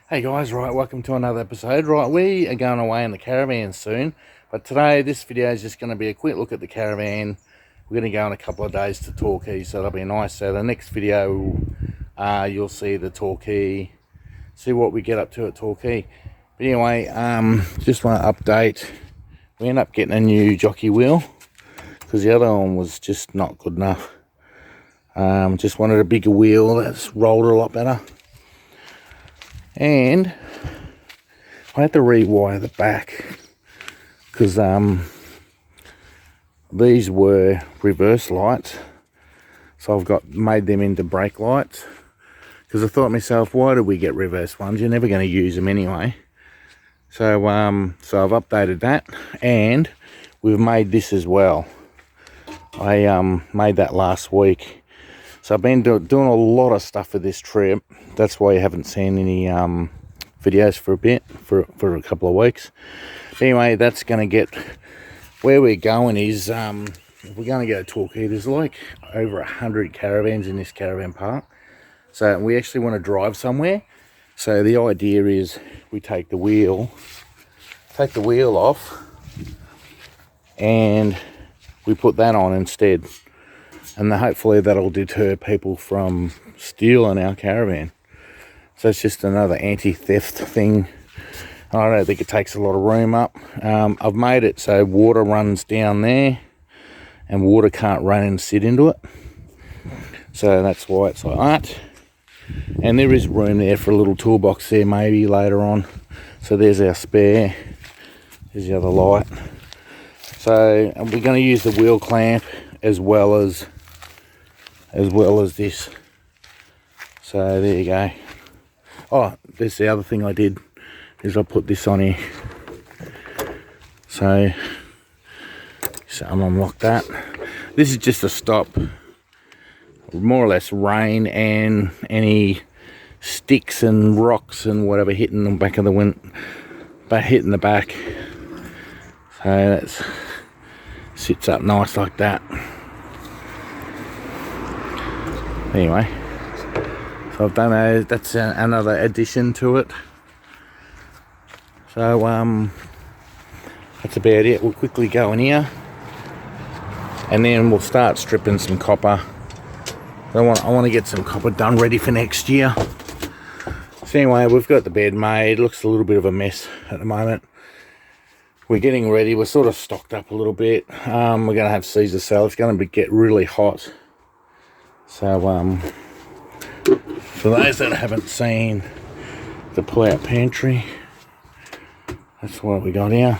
Hey guys, right, welcome to another episode. Right, we are going away in the caravan soon, but today this video is just going to be a quick look at the caravan. We're going to go in a couple of days to Torquay, so that'll be nice. So the next video, you'll see the Torquay, see what we get up to at Torquay. But anyway, just want to update. We ended up getting a new jockey wheel because the other one was just not good enough. Just wanted a bigger wheel that's rolled a lot better. And I had to rewire the back because these were reverse lights, so I've made them into brake lights because I thought to myself, why do we get reverse ones? You're never going to use them anyway. So so I've updated that, and we've made this as well. I made that last week. So I've been doing a lot of stuff for this trip. That's why you haven't seen any videos for a bit, for a couple of weeks. But anyway, that's going to get, where we're going is, if we're going to go to Torquay, there's like over 100 caravans in this caravan park. So we actually want to drive somewhere. So the idea is we take the wheel off, and we put that on instead. And hopefully that'll deter people from stealing our caravan. So it's just another anti-theft thing. I don't think it takes a lot of room up. I've made it so water runs down there and water can't run and sit into it. So that's why it's like that. And there is room there for a little toolbox there maybe later on. So there's our spare. There's the other light. So we're going to use the wheel clamp as well as this. So there you go. Oh, that's the other thing I did, is I put this on here. So I'm unlock that. This is just to stop more or less rain and any sticks and rocks and whatever hitting the back of the wind, but hitting the back. So that sits up nice like that. Anyway, so I've done that's another addition to it. So that's about it. We'll quickly go in here and then we'll start stripping some copper. I want to get some copper done ready for next year. So anyway, we've got the bed made. Looks a little bit of a mess at the moment. We're getting ready. We're sort of stocked up a little bit. We're going to have Caesar salad. It's going to get really hot. So for those that haven't seen the pull-out pantry, that's what we got here.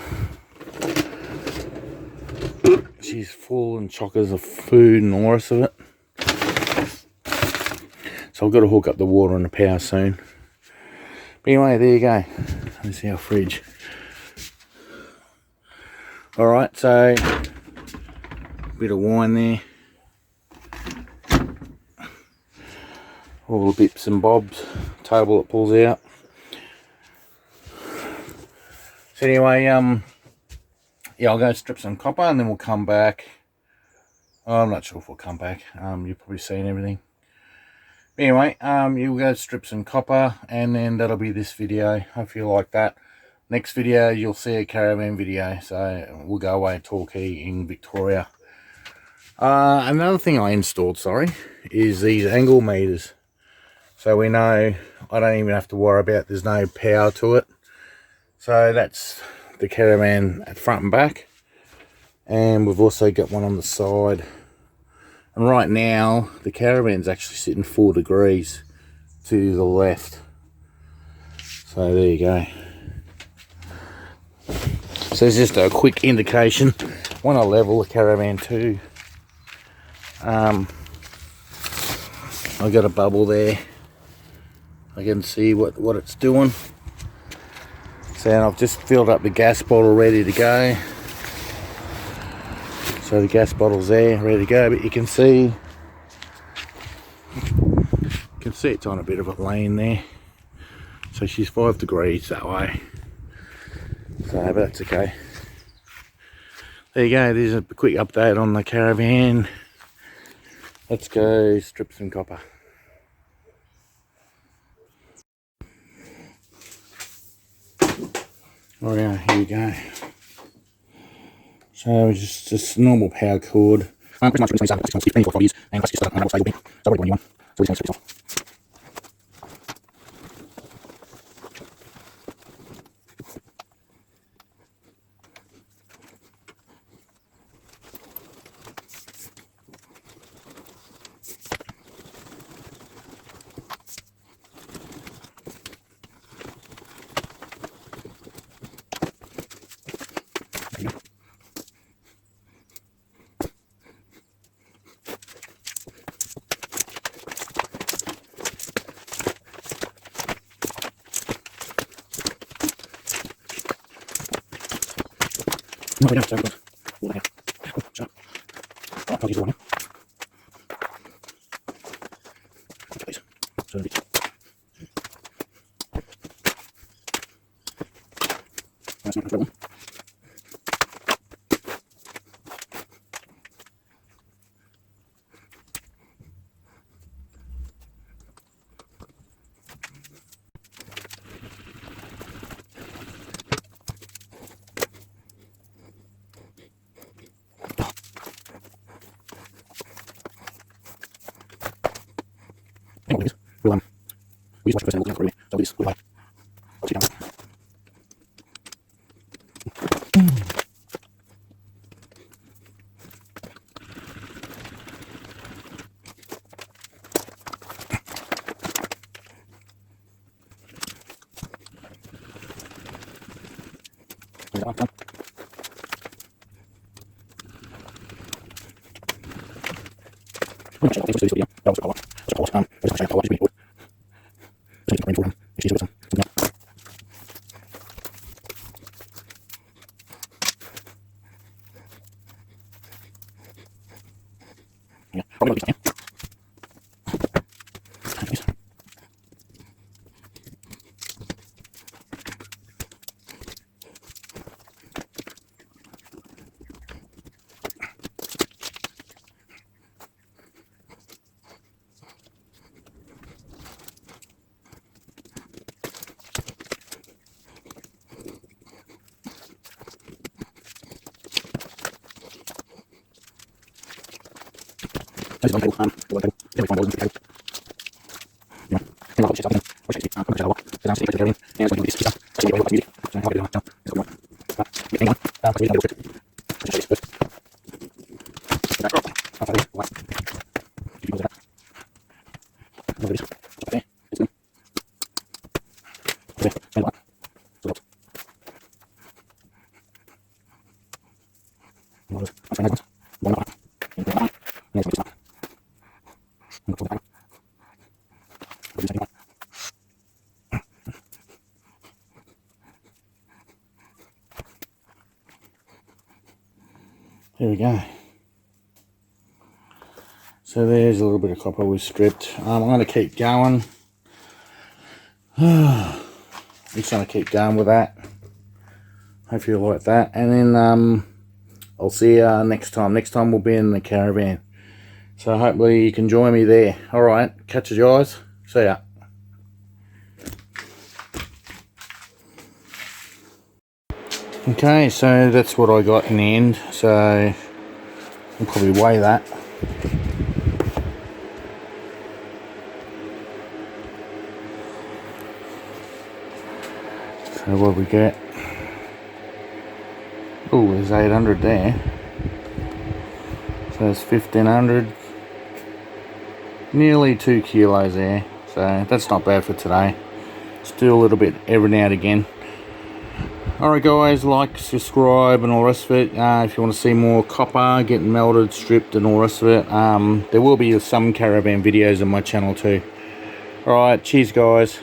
She's full and chockers of food and all the rest of it. So I've got to hook up the water and the power soon. But anyway, there you go. There's our fridge. Alright, so a bit of wine there. All the bits and bobs, table that pulls out. So anyway, yeah, I'll go strip some copper and then we'll come back. I'm not sure if we'll come back. You've probably seen everything. But anyway, you'll go strip some copper and then that'll be this video. Hope you like that. Next video, you'll see a caravan video. So we'll go away to Torquay in Victoria. Another thing I installed, is these angle meters. So we know I don't even have to worry about, there's no power to it. So that's the caravan at front and back. And we've also got one on the side. And right now, the caravan's actually sitting 4 degrees to the left. So there you go. So it's just a quick indication. When I level the caravan too, I got a bubble there. I can see what it's doing. So I've just filled up the gas bottle ready to go. So the gas bottle's there ready to go, but you can see it's on a bit of a lane there. So she's 5 degrees that way. So but that's okay. There you go, there's a quick update on the caravan. Let's go strip some copper. Oh yeah, here we go. So just normal power cord. Pretty much recently started 6 months, 5 years, and that's just what stable be. So I've already got a new one. So we're just going to strip this off. No, we don't, so good. All that out. So, I'll use the one now. Check these. So, there that's not a one. We'll we just watch the first and we'll do so this will I'll see you down. Pretty much this video. That was a colour. That's a colour. I just want to show you a colour. It's really good. Just need to bring it's easy to do something else. Yeah, probably like this now. This is on the table, the table. Every time I was in the table. You know, and I'll just up again. Watch it, I'm going to show what. So I'm sitting for the and it's going to do this. I see the audio, music. So I'm going to do it. It's got one. Hang on. So we're going to do it. Let's show this first. I'll tell you what. Did you go to that? Look at this. It's up there. It's good. There. And what? So look. I'm trying to one up. And one up. And it's going to I'm going to put it down. There we go. So there's a little bit of copper we stripped. I'm going to keep going. Just going to keep going with that. Hope you like that. And then I'll see you next time. Next time we'll be in the caravan. So hopefully you can join me there. Alright, catch you guys. See ya. Okay, so that's what I got in the end. So I'll probably weigh that. So what we get? Oh, there's 800 there. So it's 1500. Nearly 2 kilos there. So that's not bad for today. Still a little bit every now and again. Alright guys, like, subscribe and all the rest of it. If you want to see more copper getting melted, stripped and all the rest of it. There will be some caravan videos on my channel too. Alright, cheers guys.